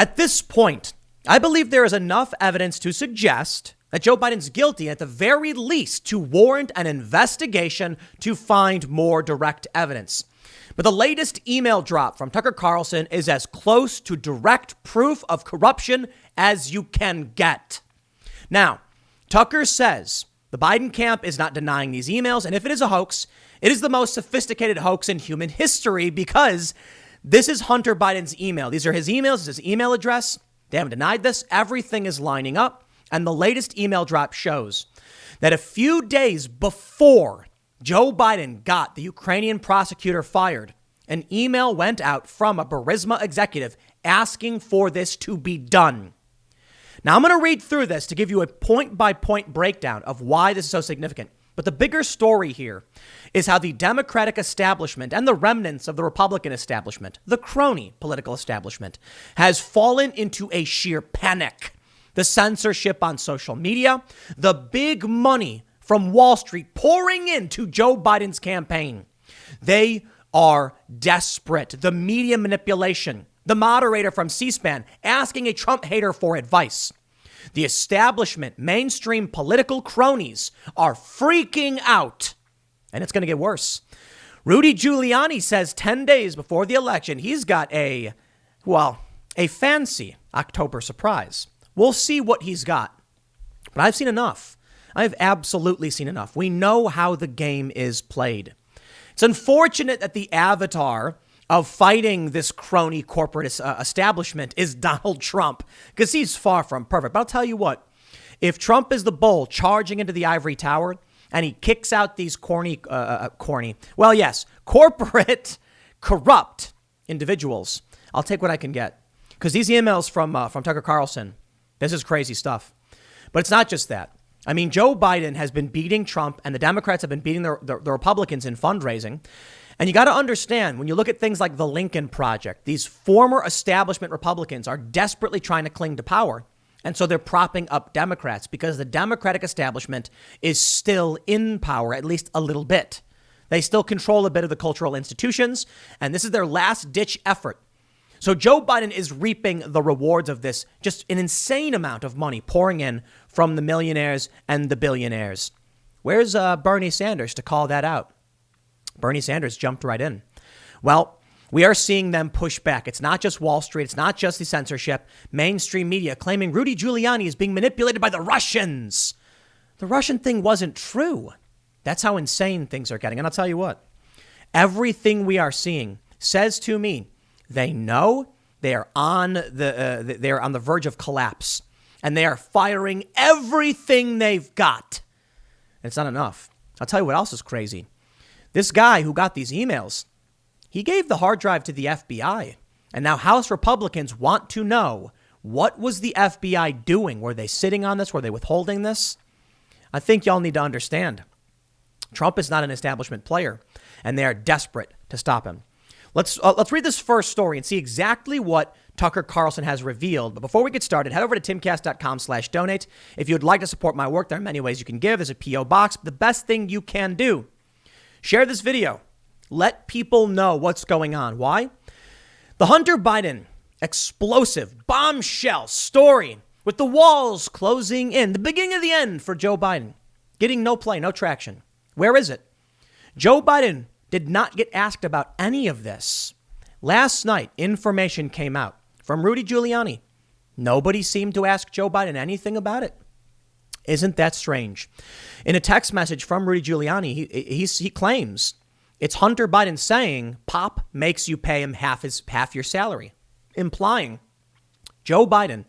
At this point, I believe there is enough evidence to suggest that Joe Biden's guilty, at the very least, to warrant an investigation to find more direct evidence. But the latest email drop from Tucker Carlson is as close to direct proof of corruption as you can get. Now, Tucker says the Biden camp is not denying these emails, and if it is a hoax, it is the most sophisticated hoax in human history because this is Hunter Biden's email. These are his emails, his email address. They haven't denied this. Everything is lining up. And the latest email drop shows that a few days before Joe Biden got the Ukrainian prosecutor fired, an email went out from a Burisma executive asking for this to be done. Now, I'm going to read through this to give you a point-by-point breakdown of why this is so significant. But the bigger story here is how the Democratic establishment and the remnants of the Republican establishment, the crony political establishment, has fallen into a sheer panic. The censorship on social media, the big money from Wall Street pouring into Joe Biden's campaign. They are desperate. The media manipulation, the moderator from C-SPAN asking a Trump hater for advice. The establishment, mainstream political cronies are freaking out. And it's going to get worse. Rudy Giuliani says 10 days before the election, he's got a fancy October surprise. We'll see what he's got. But I've seen enough. I've absolutely seen enough. We know how the game is played. It's unfortunate that the avatar of fighting this crony corporate establishment is Donald Trump, because he's far from perfect. But I'll tell you what, if Trump is the bull charging into the ivory tower and he kicks out these corporate, corrupt individuals, I'll take what I can get. Because these emails from Tucker Carlson, this is crazy stuff. But it's not just that. I mean, Joe Biden has been beating Trump and the Democrats have been beating the Republicans in fundraising. And you got to understand, when you look at things like the Lincoln Project, these former establishment Republicans are desperately trying to cling to power. And so they're propping up Democrats because the Democratic establishment is still in power, at least a little bit. They still control a bit of the cultural institutions. And this is their last ditch effort. So Joe Biden is reaping the rewards of this, just an insane amount of money pouring in from the millionaires and the billionaires. Where's Bernie Sanders to call that out? Bernie Sanders jumped right in. Well, we are seeing them push back. It's not just Wall Street. It's not just the censorship. Mainstream media claiming Rudy Giuliani is being manipulated by the Russians. The Russian thing wasn't true. That's how insane things are getting. And I'll tell you what, everything we are seeing says to me, they know they are on the verge of collapse, and they are firing everything they've got. And it's not enough. I'll tell you what else is crazy. This guy who got these emails, he gave the hard drive to the FBI. And now House Republicans want to know, what was the FBI doing? Were they sitting on this? Were they withholding this? I think y'all need to understand. Trump is not an establishment player, and they are desperate to stop him. Let's read this first story and see exactly what Tucker Carlson has revealed. But before we get started, head over to timcast.com/donate. If you'd like to support my work, there are many ways you can give. There's a P.O. box. But the best thing you can do, share this video. Let people know what's going on. Why? The Hunter Biden explosive bombshell story with the walls closing in, the beginning of the end for Joe Biden, getting no play, no traction. Where is it? Joe Biden did not get asked about any of this. Last night, information came out from Rudy Giuliani. Nobody seemed to ask Joe Biden anything about it. Isn't that strange? In a text message from Rudy Giuliani, he claims it's Hunter Biden saying Pop makes you pay him half your salary, implying Joe Biden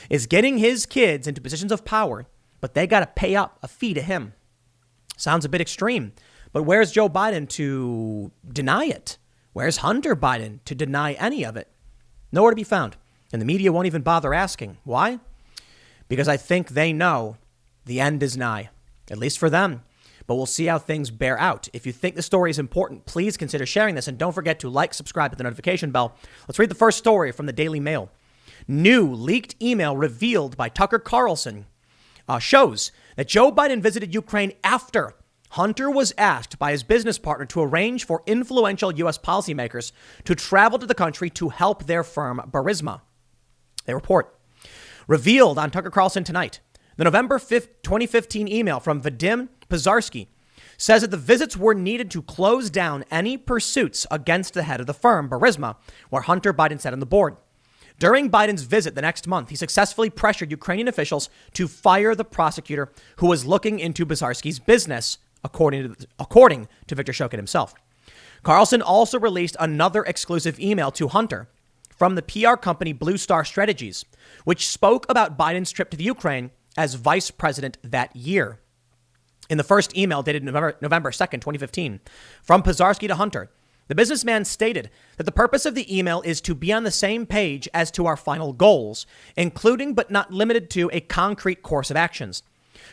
is getting his kids into positions of power, but they got to pay up a fee to him. Sounds a bit extreme. But where's Joe Biden to deny it? Where's Hunter Biden to deny any of it? Nowhere to be found. And the media won't even bother asking. Why? Because I think they know the end is nigh, at least for them. But we'll see how things bear out. If you think the story is important, please consider sharing this. And don't forget to like, subscribe, hit the notification bell. Let's read the first story from the Daily Mail. New leaked email revealed by Tucker Carlson shows that Joe Biden visited Ukraine after Hunter was asked by his business partner to arrange for influential U.S. policymakers to travel to the country to help their firm Burisma. They report. Revealed on Tucker Carlson tonight, the November 5th, 2015 email from Vadim Pizarski says that the visits were needed to close down any pursuits against the head of the firm, Burisma, where Hunter Biden sat on the board. During Biden's visit the next month, he successfully pressured Ukrainian officials to fire the prosecutor who was looking into Pizarski's business, according to Victor Shokin himself. Carlson also released another exclusive email to Hunter from the PR company Blue Star Strategies, which spoke about Biden's trip to the Ukraine as vice president that year. In the first email dated November 2nd, 2015, from Pizarski to Hunter, the businessman stated that the purpose of the email is to be on the same page as to our final goals, including but not limited to a concrete course of actions.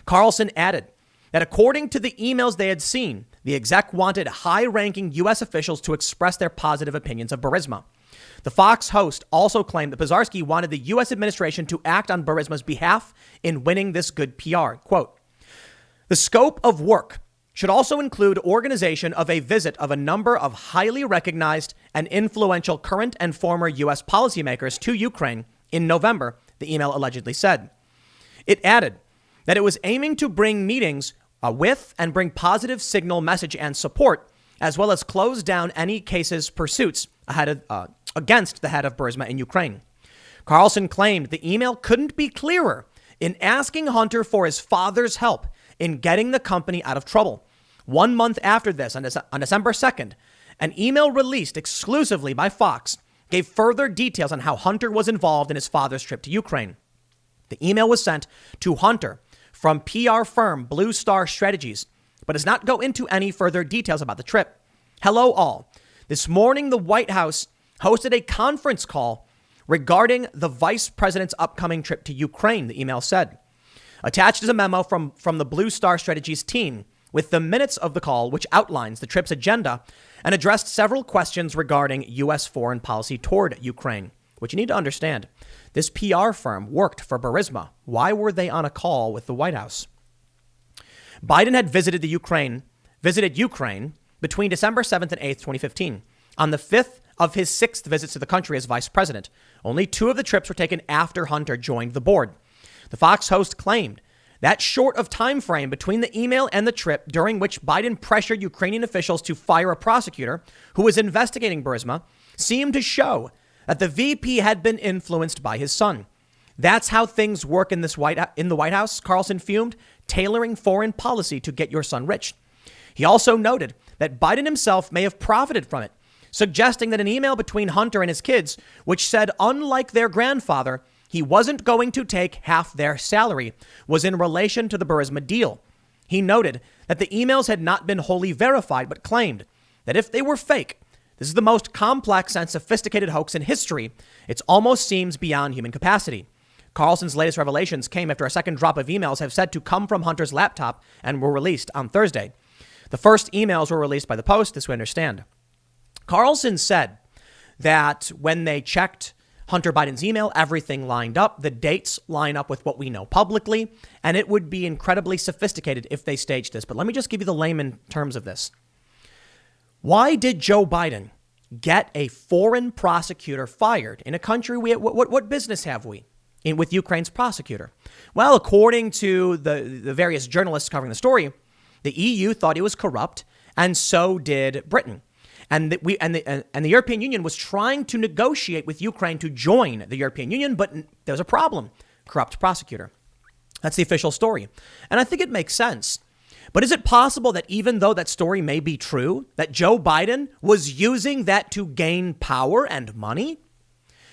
Carlson added that according to the emails they had seen, the exec wanted high-ranking U.S. officials to express their positive opinions of Burisma. The Fox host also claimed that Pizarski wanted the U.S. administration to act on Burisma's behalf in winning this good PR. Quote, the scope of work should also include organization of a visit of a number of highly recognized and influential current and former U.S. policymakers to Ukraine in November, the email allegedly said. It added that it was aiming to bring meetings with and bring positive signal, message, and support, as well as close down any cases pursuits against the head of Burisma in Ukraine. Carlson claimed the email couldn't be clearer in asking Hunter for his father's help in getting the company out of trouble. 1 month after this, on December 2nd, an email released exclusively by Fox gave further details on how Hunter was involved in his father's trip to Ukraine. The email was sent to Hunter from PR firm Blue Star Strategies, but does not go into any further details about the trip. Hello, all. This morning, the White House hosted a conference call regarding the vice president's upcoming trip to Ukraine, the email said. Attached is a memo from the Blue Star Strategies team with the minutes of the call, which outlines the trip's agenda and addressed several questions regarding U.S. foreign policy toward Ukraine, which you need to understand. This PR firm worked for Burisma. Why were they on a call with the White House? Biden had visited Ukraine between December 7th and 8th, 2015, on the 5th of his 6th visits to the country as vice president. Only 2 of the trips were taken after Hunter joined the board. The Fox host claimed that short of time frame between the email and the trip, during which Biden pressured Ukrainian officials to fire a prosecutor who was investigating Burisma, seemed to show that the VP had been influenced by his son. That's how things work in the White House, Carlson fumed, tailoring foreign policy to get your son rich. He also noted that Biden himself may have profited from it, suggesting that an email between Hunter and his kids, which said, unlike their grandfather, he wasn't going to take half their salary, was in relation to the Burisma deal. He noted that the emails had not been wholly verified, but claimed that if they were fake, this is the most complex and sophisticated hoax in history. It almost seems beyond human capacity. Carlson's latest revelations came after a second drop of emails have said to come from Hunter's laptop and were released on Thursday. The first emails were released by the Post, this we understand. Carlson said that when they checked Hunter Biden's email, everything lined up. The dates line up with what we know publicly, and it would be incredibly sophisticated if they staged this. But let me just give you the layman terms of this. Why did Joe Biden get a foreign prosecutor fired in a country? What business have we with Ukraine's prosecutor? Well, according to the various journalists covering the story, the EU thought he was corrupt, and so did Britain. And the European Union was trying to negotiate with Ukraine to join the European Union, but there's a problem. Corrupt prosecutor. That's the official story. And I think it makes sense. But is it possible that even though that story may be true, that Joe Biden was using that to gain power and money?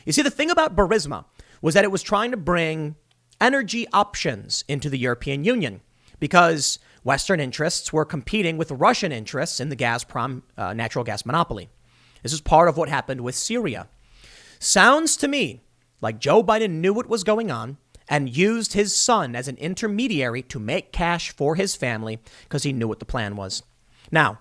You see, the thing about Burisma was that it was trying to bring energy options into the European Union because Western interests were competing with Russian interests in the Gazprom natural gas monopoly. This is part of what happened with Syria. Sounds to me like Joe Biden knew what was going on and used his son as an intermediary to make cash for his family because he knew what the plan was. Now,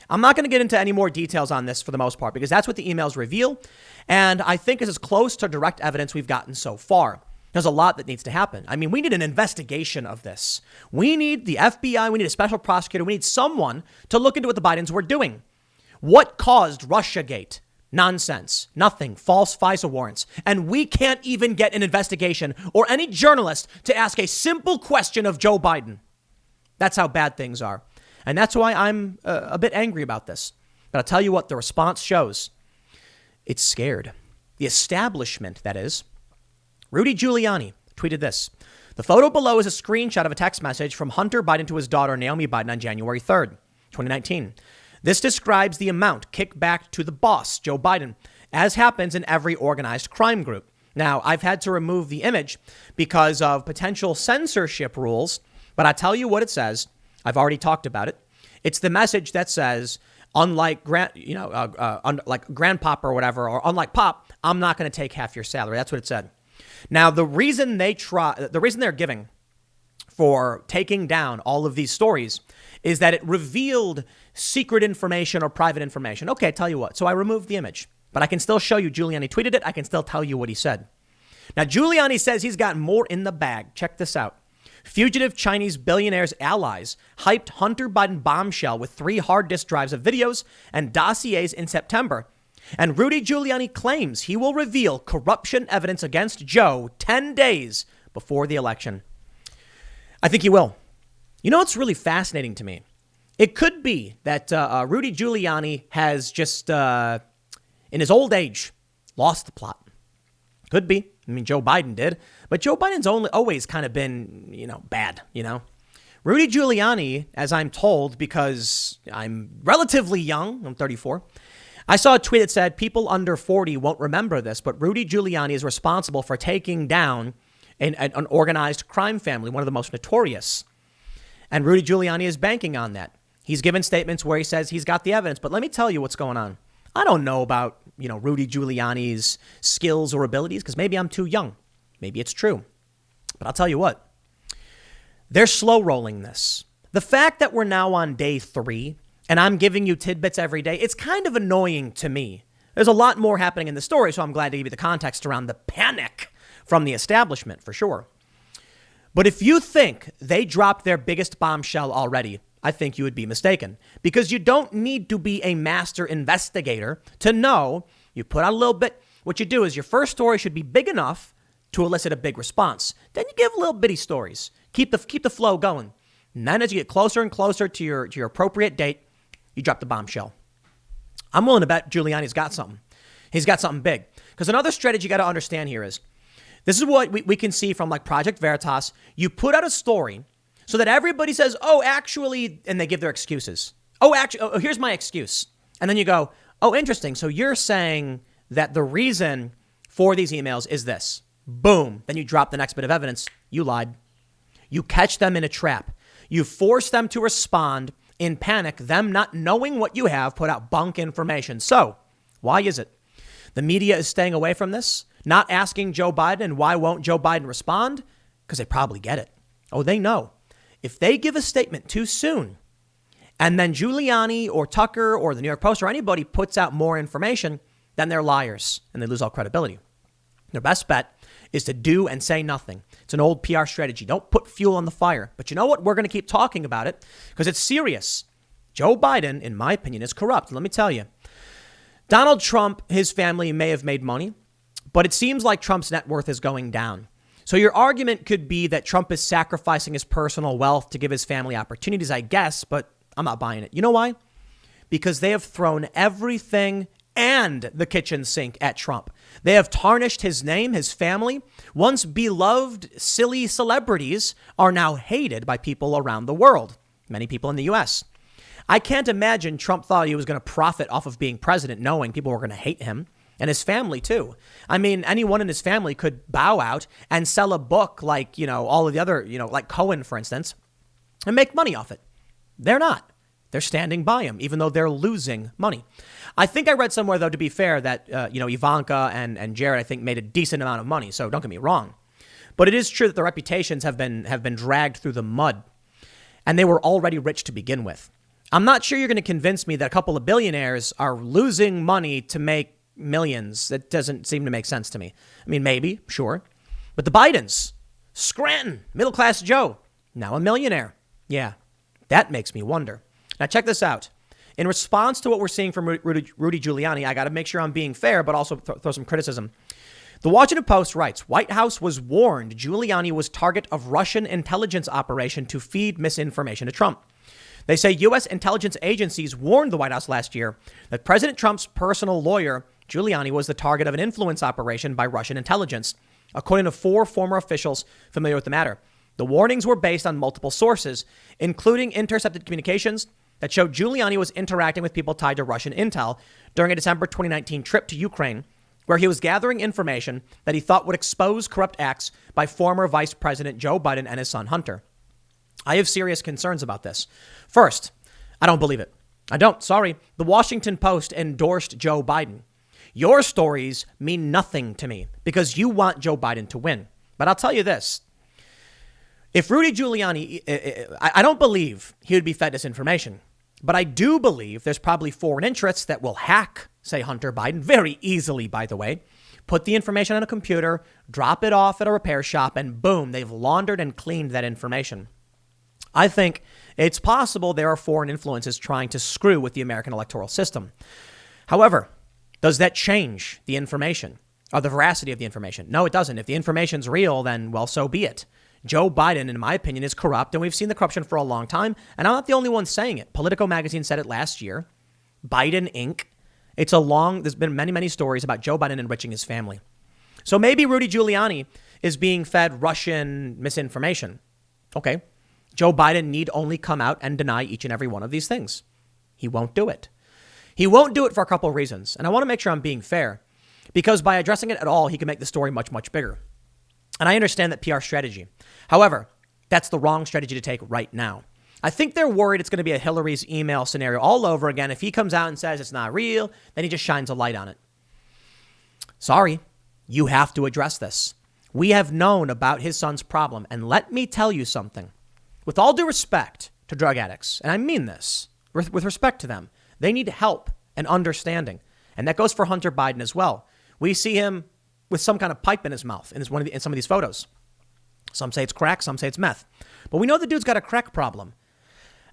I'm not going to get into any more details on this for the most part because that's what the emails reveal. And I think it's as close to direct evidence we've gotten so far. There's a lot that needs to happen. I mean, we need an investigation of this. We need the FBI. We need a special prosecutor. We need someone to look into what the Bidens were doing. What caused Russiagate? Nonsense. Nothing. False FISA warrants. And we can't even get an investigation or any journalist to ask a simple question of Joe Biden. That's how bad things are. And that's why I'm a bit angry about this. But I'll tell you what the response shows. It's scared. The establishment, that is. Rudy Giuliani tweeted this. The photo below is a screenshot of a text message from Hunter Biden to his daughter, Naomi Biden, on January 3rd, 2019. This describes the amount kicked back to the boss, Joe Biden, as happens in every organized crime group. Now, I've had to remove the image because of potential censorship rules, but I tell you what it says. I've already talked about it. It's the message that says, unlike like grandpop or whatever, or unlike Pop, I'm not going to take half your salary. That's what it said. Now, the reason they're giving for taking down all of these stories is that it revealed secret information or private information. Okay, tell you what. So I removed the image, but I can still show you Giuliani tweeted it. I can still tell you what he said. Now, Giuliani says he's got more in the bag. Check this out. Fugitive Chinese billionaires' allies hyped Hunter Biden bombshell with 3 hard disk drives of videos and dossiers in September. And Rudy Giuliani claims he will reveal corruption evidence against Joe 10 days before the election. I think he will. You know what's really fascinating to me? It could be that Rudy Giuliani has just, in his old age, lost the plot. Could be. I mean, Joe Biden did. But Joe Biden's always kind of been, bad, Rudy Giuliani, as I'm told, because I'm relatively young, I'm 34, I saw a tweet that said people under 40 won't remember this, but Rudy Giuliani is responsible for taking down an organized crime family, one of the most notorious. And Rudy Giuliani is banking on that. He's given statements where he says he's got the evidence. But let me tell you what's going on. I don't know about, Rudy Giuliani's skills or abilities because maybe I'm too young. Maybe it's true. But I'll tell you what. They're slow rolling this. The fact that we're now on day 3 and I'm giving you tidbits every day, it's kind of annoying to me. There's a lot more happening in the story, so I'm glad to give you the context around the panic from the establishment, for sure. But if you think they dropped their biggest bombshell already, I think you would be mistaken. Because you don't need to be a master investigator to know you put out a little bit. What you do is your first story should be big enough to elicit a big response. Then you give little bitty stories. Keep the flow going. And then as you get closer and closer to your appropriate date, you drop the bombshell. I'm willing to bet Giuliani's got something. He's got something big. Because another strategy you got to understand here is, this is what we can see from like Project Veritas. You put out a story so that everybody says, oh, actually, and they give their excuses. Here's my excuse. And then you go, oh, interesting. So you're saying that the reason for these emails is this. Boom. Then you drop the next bit of evidence. You lied. You catch them in a trap. You force them to respond in panic, them not knowing what you have, put out bunk information. So why is it the media is staying away from this? Not asking Joe Biden, and why won't Joe Biden respond? Because they probably get it. Oh, they know. If they give a statement too soon, and then Giuliani or Tucker or the New York Post or anybody puts out more information, then they're liars and they lose all credibility. Their best bet is to do and say nothing. It's an old PR strategy. Don't put fuel on the fire. But you know what? We're going to keep talking about it because it's serious. Joe Biden, in my opinion, is corrupt. Let me tell you. Donald Trump, his family may have made money, but it seems like Trump's net worth is going down. So your argument could be that Trump is sacrificing his personal wealth to give his family opportunities, I guess, but I'm not buying it. You know why? Because they have thrown everything and the kitchen sink at Trump. They have tarnished his name, his family. Once beloved, silly celebrities are now hated by people around the world, many people in the U.S. I can't imagine Trump thought he was going to profit off of being president, knowing people were going to hate him. And his family, too. I mean, anyone in his family could bow out and sell a book like, all of the other, like Cohen, for instance, and make money off it. They're not. They're standing by him, even though they're losing money. I think I read somewhere, though, to be fair, that, Ivanka and Jared, I think, made a decent amount of money. So don't get me wrong. But it is true that their reputations have been dragged through the mud. And they were already rich to begin with. I'm not sure you're going to convince me that a couple of billionaires are losing money to make millions. That doesn't seem to make sense to me. I mean, maybe, sure. But the Bidens, Scranton, middle-class Joe, now a millionaire. Yeah, that makes me wonder. Now, check this out. In response to what we're seeing from Rudy Giuliani, I got to make sure I'm being fair, but also throw some criticism. The Washington Post writes, White House was warned Giuliani was target of Russian intelligence operation to feed misinformation to Trump. They say U.S. intelligence agencies warned the White House last year that President Trump's personal lawyer, Giuliani, was the target of an influence operation by Russian intelligence, according to 4 former officials familiar with the matter. The warnings were based on multiple sources, including intercepted communications that showed Giuliani was interacting with people tied to Russian intel during a December 2019 trip to Ukraine, where he was gathering information that he thought would expose corrupt acts by former Vice President Joe Biden and his son Hunter. I have serious concerns about this. First, I don't believe it. I don't. Sorry. The Washington Post endorsed Joe Biden. Your stories mean nothing to me because you want Joe Biden to win. But I'll tell you this. If Rudy Giuliani, I don't believe he would be fed disinformation, but I do believe there's probably foreign interests that will hack, say, Hunter Biden, very easily, by the way, put the information on a computer, drop it off at a repair shop, and boom, they've laundered and cleaned that information. I think it's possible there are foreign influences trying to screw with the American electoral system. However, does that change the information or the veracity of the information? No, it doesn't. If the information's real, then, well, so be it. Joe Biden, in my opinion, is corrupt, and we've seen the corruption for a long time, and I'm not the only one saying it. Politico magazine said it last year. Biden Inc. There's been many, many stories about Joe Biden enriching his family. So maybe Rudy Giuliani is being fed Russian misinformation. Okay. Joe Biden need only come out and deny each and every one of these things. He won't do it. He won't do it for a couple of reasons. And I want to make sure I'm being fair, because by addressing it at all, he can make the story much, much bigger. And I understand that PR strategy. However, that's the wrong strategy to take right now. I think they're worried it's going to be a Hillary's email scenario all over again. If he comes out and says it's not real, then he just shines a light on it. Sorry, you have to address this. We have known about his son's problem. And let me tell you something. With all due respect to drug addicts, and I mean this, with respect to them, they need help and understanding. And that goes for Hunter Biden as well. We see him with some kind of pipe in his mouth in some of these photos. Some say it's crack, some say it's meth. But we know the dude's got a crack problem.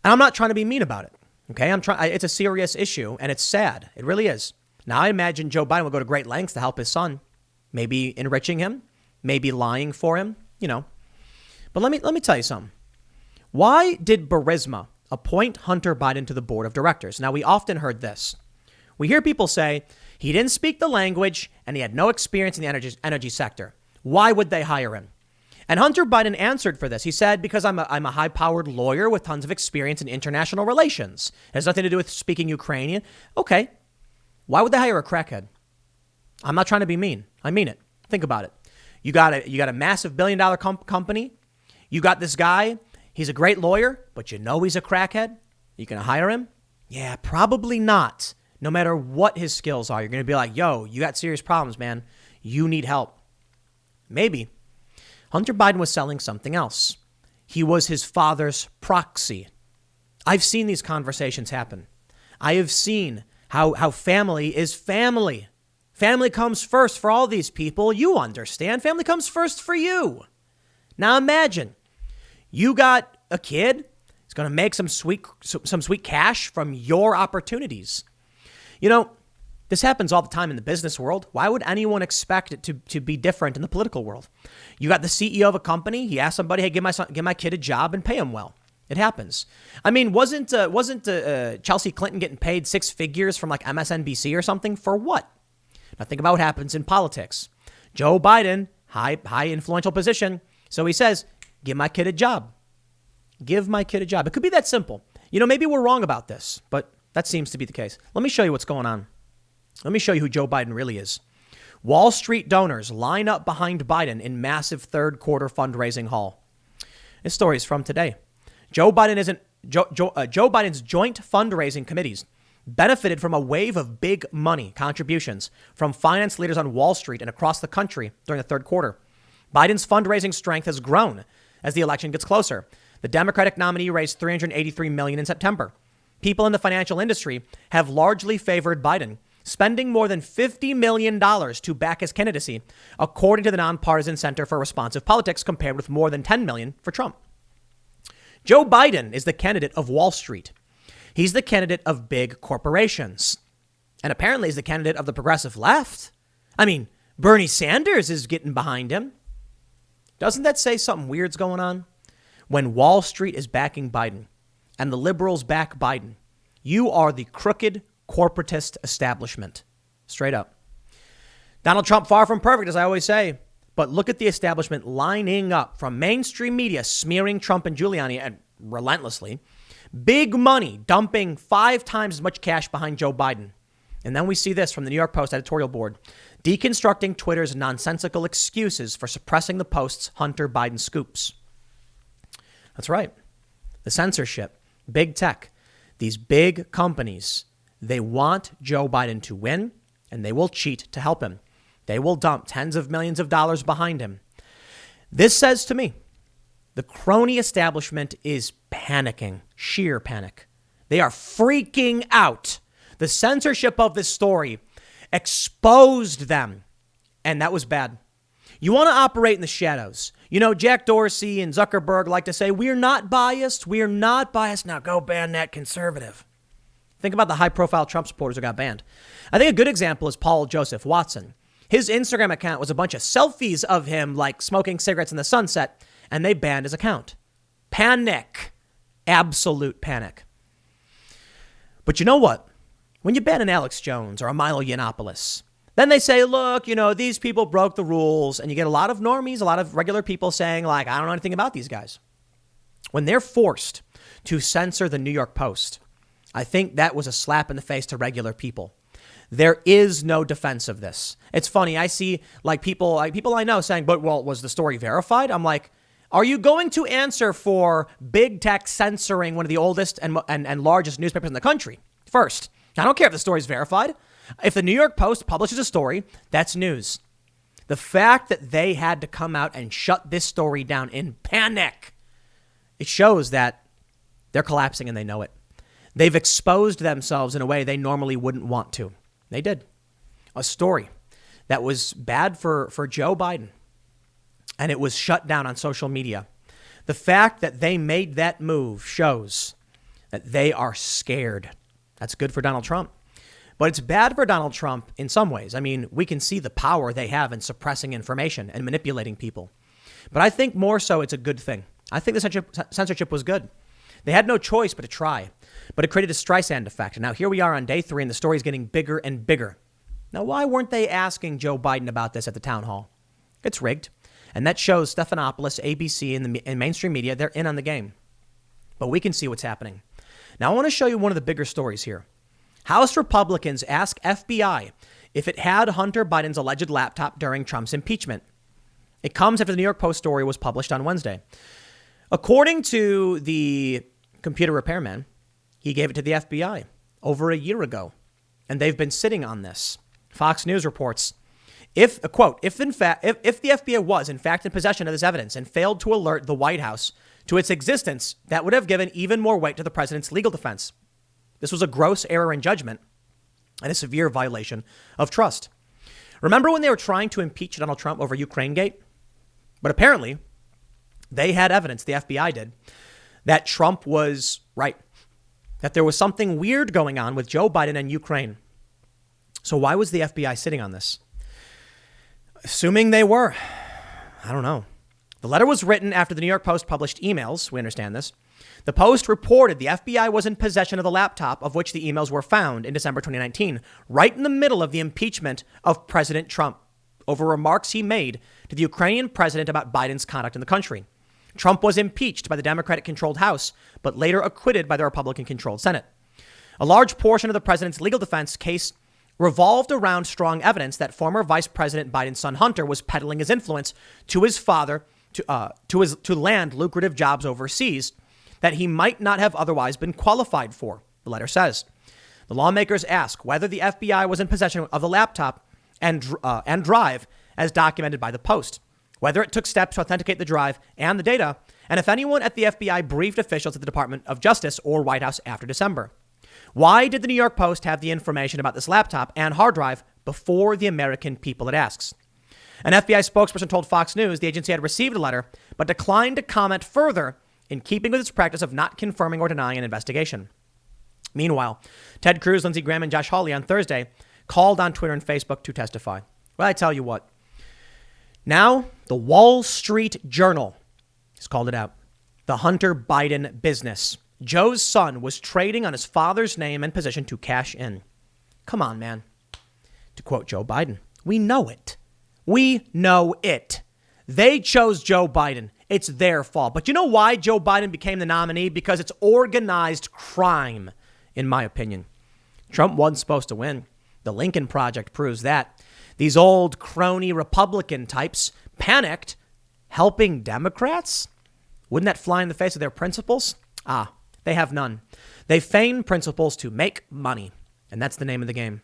And I'm not trying to be mean about it. Okay, it's a serious issue, and it's sad. It really is. Now, I imagine Joe Biden will go to great lengths to help his son, maybe enriching him, maybe lying for him, But let me tell you something. Why did Burisma appoint Hunter Biden to the board of directors? Now, we often heard this. We hear people say he didn't speak the language and he had no experience in the energy sector. Why would they hire him? And Hunter Biden answered for this. He said, because I'm a high-powered lawyer with tons of experience in international relations. It has nothing to do with speaking Ukrainian. Okay. Why would they hire a crackhead? I'm not trying to be mean. I mean it. Think about it. You got a massive billion-dollar company. You got this guy. He's a great lawyer, but he's a crackhead. You going to hire him? Yeah, probably not. No matter what his skills are, you're going to be like, yo, you got serious problems, man. You need help. Maybe. Hunter Biden was selling something else. He was his father's proxy. I've seen these conversations happen. I have seen how family is family. Family comes first for all these people. You understand. Family comes first for you. Now imagine. You got a kid. He's going to make some sweet cash from your opportunities. This happens all the time in the business world. Why would anyone expect it to be different in the political world? You got the CEO of a company. He asked somebody, hey, give my kid a job and pay him well. It happens. I mean, wasn't Chelsea Clinton getting paid 6 figures from like MSNBC or something? For what? Now think about what happens in politics. Joe Biden, high influential position. So he says, give my kid a job. Give my kid a job. It could be that simple. Maybe we're wrong about this, but that seems to be the case. Let me show you what's going on. Let me show you who Joe Biden really is. Wall Street donors line up behind Biden in massive third quarter fundraising haul. This story is from today. Joe Biden's joint fundraising committees benefited from a wave of big money contributions from finance leaders on Wall Street and across the country during the third quarter. Biden's fundraising strength has grown as the election gets closer. The Democratic nominee raised $383 million in September. People in the financial industry have largely favored Biden, spending more than $50 million to back his candidacy, according to the Nonpartisan Center for Responsive Politics, compared with more than $10 million for Trump. Joe Biden is the candidate of Wall Street. He's the candidate of big corporations. And apparently he's the candidate of the progressive left. I mean, Bernie Sanders is getting behind him. Doesn't that say something weird's going on? When Wall Street is backing Biden and the liberals back Biden, you are the crooked corporatist establishment. Straight up. Donald Trump, far from perfect, as I always say. But look at the establishment lining up from mainstream media, smearing Trump and Giuliani and relentlessly. Big money dumping 5 times as much cash behind Joe Biden. And then we see this from the New York Post editorial board, deconstructing Twitter's nonsensical excuses for suppressing the Post's Hunter Biden scoops. That's right. The censorship, big tech, these big companies, they want Joe Biden to win, and they will cheat to help him. They will dump tens of millions of dollars behind him. This says to me, the crony establishment is panicking, sheer panic. They are freaking out. The censorship of this story exposed them, and that was bad. You want to operate in the shadows. You know, Jack Dorsey and Zuckerberg like to say, we're not biased. We're not biased. Now go ban that conservative. Think about the high-profile Trump supporters who got banned. I think a good example is Paul Joseph Watson. His Instagram account was a bunch of selfies of him like smoking cigarettes in the sunset, and they banned his account. Panic. Absolute panic. But you know what? When you ban an Alex Jones or a Milo Yiannopoulos, then they say, look, you know, these people broke the rules, and you get a lot of normies, a lot of regular people saying, like, I don't know anything about these guys. When they're forced to censor the New York Post, I think that was a slap in the face to regular people. There is no defense of this. It's funny. I see people I know saying, but well, was the story verified? I'm like, are you going to answer for big tech censoring one of the oldest and largest newspapers in the country? First, I don't care if the story is verified. If the New York Post publishes a story, that's news. The fact that they had to come out and shut this story down in panic, it shows that they're collapsing and they know it. They've exposed themselves in a way they normally wouldn't want to. They did. A story that was bad for Joe Biden, and it was shut down on social media. The fact that they made that move shows that they are scared. That's good for Donald Trump. But it's bad for Donald Trump in some ways. I mean, we can see the power they have in suppressing information and manipulating people. But I think more so it's a good thing. I think the censorship was good. They had no choice but to try. But it created a Streisand effect. And now here we are on day 3, and the story is getting bigger and bigger. Now, why weren't they asking Joe Biden about this at the town hall? It's rigged. And that shows Stephanopoulos, ABC, and mainstream media, they're in on the game. But we can see what's happening. Now, I want to show you one of the bigger stories here. House Republicans ask FBI if it had Hunter Biden's alleged laptop during Trump's impeachment. It comes after the New York Post story was published on Wednesday. According to the computer repairman, he gave it to the FBI over a year ago, and they've been sitting on this. Fox News reports, if the FBI was in fact in possession of this evidence and failed to alert the White House to its existence, that would have given even more weight to the president's legal defense. This was a gross error in judgment and a severe violation of trust. Remember when they were trying to impeach Donald Trump over Ukrainegate? But apparently, they had evidence, the FBI did, that Trump was right, that there was something weird going on with Joe Biden and Ukraine. So why was the FBI sitting on this? Assuming they were, I don't know. The letter was written after the New York Post published emails. We understand this. The Post reported the FBI was in possession of the laptop of which the emails were found in December 2019, right in the middle of the impeachment of President Trump over remarks he made to the Ukrainian president about Biden's conduct in the country. Trump was impeached by the Democratic-controlled House, but later acquitted by the Republican-controlled Senate. A large portion of the president's legal defense case revolved around strong evidence that former Vice President Biden's son Hunter was peddling his influence to his father to land lucrative jobs overseas that he might not have otherwise been qualified for, the letter says. The lawmakers ask whether the FBI was in possession of the laptop and drive as documented by the Post, whether it took steps to authenticate the drive and the data, and if anyone at the FBI briefed officials at the Department of Justice or White House after December. Why did the New York Post have the information about this laptop and hard drive before the American people, it asks? An FBI spokesperson told Fox News the agency had received a letter, but declined to comment further in keeping with its practice of not confirming or denying an investigation. Meanwhile, Ted Cruz, Lindsey Graham, and Josh Hawley on Thursday called on Twitter and Facebook to testify. Well, I tell you what. Now, the Wall Street Journal has called it out. The Hunter Biden business. Joe's son was trading on his father's name and position to cash in. Come on, man. To quote Joe Biden, we know it. We know it. They chose Joe Biden. It's their fault. But you know why Joe Biden became the nominee? Because it's organized crime, in my opinion. Trump wasn't supposed to win. The Lincoln Project proves that. These old crony Republican types panicked, helping Democrats? Wouldn't that fly in the face of their principles? They have none. They feign principles to make money. And that's the name of the game.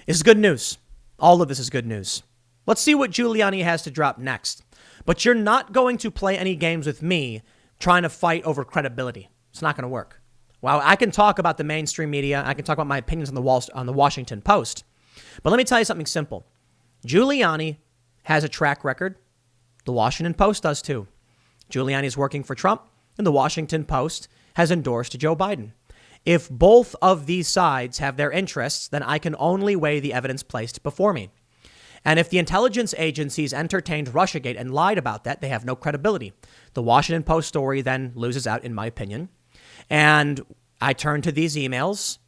This is good news. All of this is good news. Let's see what Giuliani has to drop next. But you're not going to play any games with me trying to fight over credibility. It's not going to work. Well, I can talk about the mainstream media. I can talk about my opinions on the Washington Post. But let me tell you something simple. Giuliani has a track record. The Washington Post does too. Giuliani is working for Trump, and the Washington Post has endorsed Joe Biden. If both of these sides have their interests, then I can only weigh the evidence placed before me. And if the intelligence agencies entertained Russiagate and lied about that, they have no credibility. The Washington Post story then loses out, in my opinion. And I turn to these emails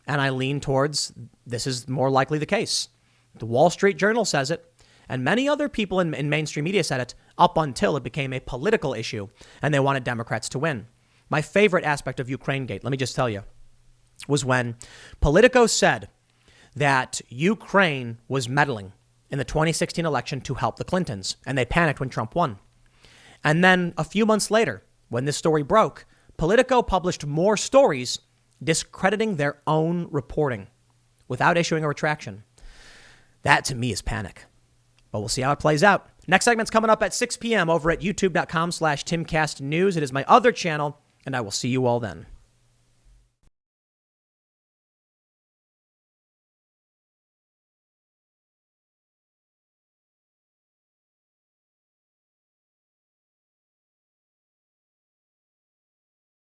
and I lean towards this is more likely the case. The Wall Street Journal says it, and many other people in mainstream media said it up until it became a political issue and they wanted Democrats to win. My favorite aspect of Ukrainegate, let me just tell you, was when Politico said that Ukraine was meddling in the 2016 election to help the Clintons, and they panicked when Trump won. And then a few months later, when this story broke, Politico published more stories discrediting their own reporting without issuing a retraction. That, to me, is panic. But we'll see how it plays out. Next segment's coming up at 6 p.m. over at youtube.com/TimCastNews. It is my other channel, and I will see you all then.